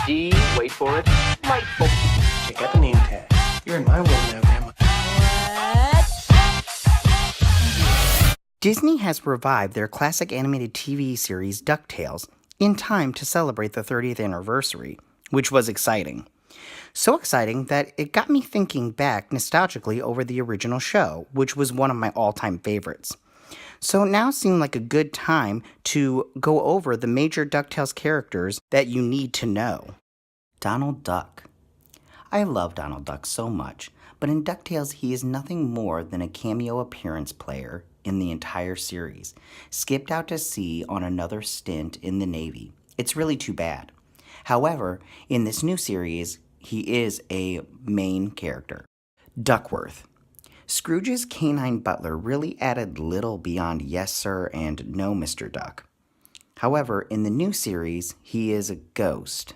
D, wait for it, delightful. Check out the name tag. You're in my world now, Grandma. Disney has revived their classic animated TV series Ducktales in time to celebrate the 30th anniversary, which was exciting. So exciting that it got me thinking back nostalgically over the original show, which was one of my all-time favorites. So now seemed like a good time to go over the major DuckTales characters that you need to know. Donald Duck. I love Donald Duck so much, but in DuckTales he is nothing more than a cameo appearance player in the entire series, skipped out to sea on another stint in the Navy. It's really too bad. However, in this new series, he is a main character. Duckworth. Scrooge's canine butler really added little beyond yes sir and no Mr. Duck. However, in the new series, he is a ghost.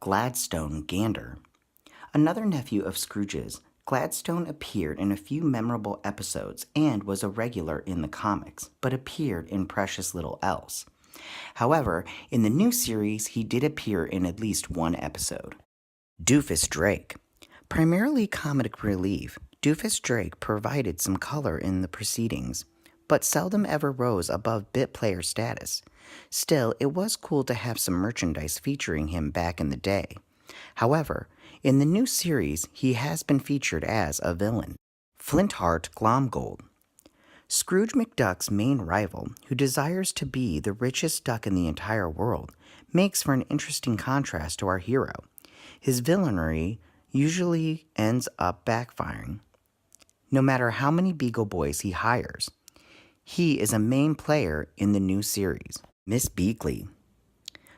Gladstone Gander. Another nephew of Scrooge's, Gladstone appeared in a few memorable episodes and was a regular in the comics, but appeared in Precious Little Else. However, in the new series, he did appear in at least one episode. Doofus Drake. Primarily comic relief, Doofus Drake provided some color in the proceedings, but seldom ever rose above bit player status. Still, it was cool to have some merchandise featuring him back in the day. However, in the new series, he has been featured as a villain. Flintheart Glomgold. Scrooge McDuck's main rival, who desires to be the richest duck in the entire world, makes for an interesting contrast to our hero. His villainy usually ends up backfiring, no matter how many Beagle boys he hires. He is a main player in the new series. Miss Beagley.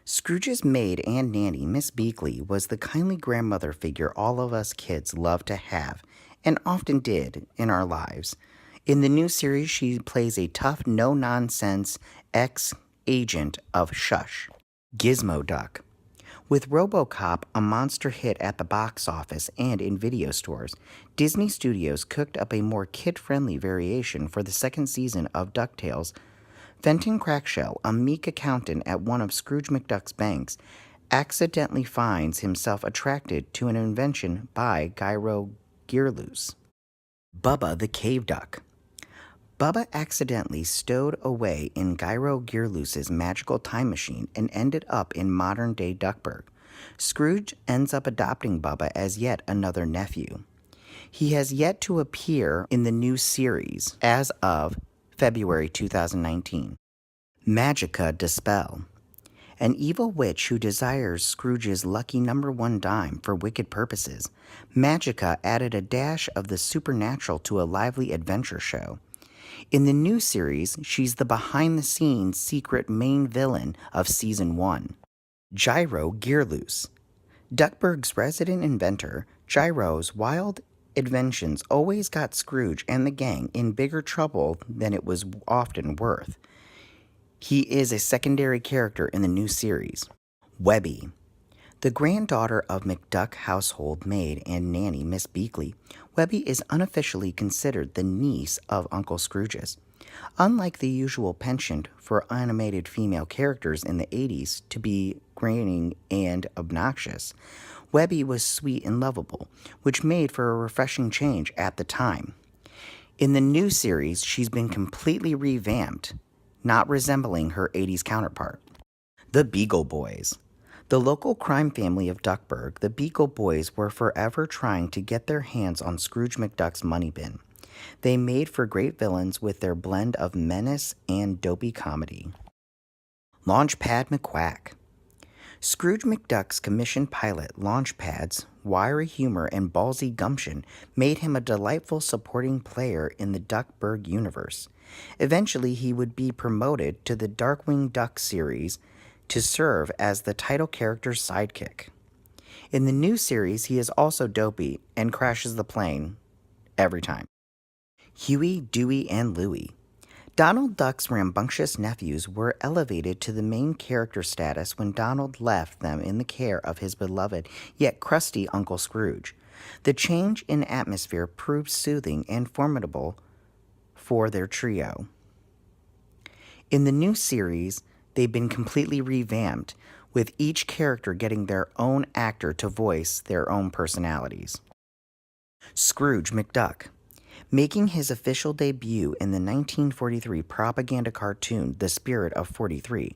Scrooge's maid and nanny, Miss Beagley, was the kindly grandmother figure all of us kids love to have, and often did in our lives. In the new series, she plays a tough, no-nonsense ex-agent of Shush. Gizmoduck. With RoboCop a monster hit at the box office and in video stores, Disney Studios cooked up a more kid-friendly variation for the second season of DuckTales. Fenton Crackshell, a meek accountant at one of Scrooge McDuck's banks, accidentally finds himself attracted to an invention by Gyro Gearloose. Bubba the Cave Duck. Bubba accidentally stowed away in Gyro Gearloose's magical time machine and ended up in modern-day Duckburg. Scrooge ends up adopting Bubba as yet another nephew. He has yet to appear in the new series as of February 2019. Magica Dispel. An evil witch who desires Scrooge's lucky #1 dime for wicked purposes, Magica added a dash of the supernatural to a lively adventure show. In the new series, she's the behind-the-scenes secret main villain of Season 1. Gyro Gearloose. Duckburg's resident inventor, Gyro's wild inventions always got Scrooge and the gang in bigger trouble than it was often worth. He is a secondary character in the new series. Webby. The granddaughter of McDuck household maid and nanny Miss Beagley, Webby is unofficially considered the niece of Uncle Scrooge's. Unlike the usual penchant for animated female characters in the 80s to be grating and obnoxious, Webby was sweet and lovable, which made for a refreshing change at the time. In the new series, she's been completely revamped, not resembling her 80s counterpart. The Beagle Boys. The local crime family of Duckburg, the Beagle Boys were forever trying to get their hands on Scrooge McDuck's money bin. They made for great villains with their blend of menace and dopey comedy. Launchpad McQuack. Scrooge McDuck's commissioned pilot, Launchpad's wiry humor and ballsy gumption made him a delightful supporting player in the Duckburg universe. Eventually, he would be promoted to the Darkwing Duck series to serve as the title character's sidekick. In the new series, he is also dopey and crashes the plane every time. Huey, Dewey, and Louie. Donald Duck's rambunctious nephews were elevated to the main character status when Donald left them in the care of his beloved yet crusty Uncle Scrooge. The change in atmosphere proved soothing and formidable for their trio. In the new series, they've been completely revamped with each character getting their own actor to voice their own personalities. Scrooge McDuck. Making his official debut in the 1943 propaganda cartoon The Spirit of 43,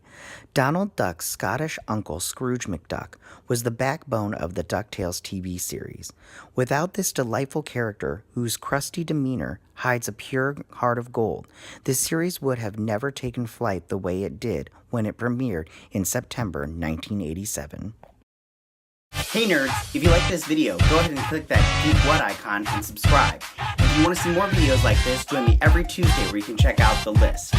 Donald Duck's Scottish uncle Scrooge McDuck was the backbone of the Ducktales TV series. Without this delightful character, whose crusty demeanor hides a pure heart of gold, this series would have never taken flight the way it did when it premiered in September 1987. Hey nerds, if you like this video, go ahead and click that deep what icon and subscribe. If you want to see more videos like this, join me every Tuesday where you can check out the list.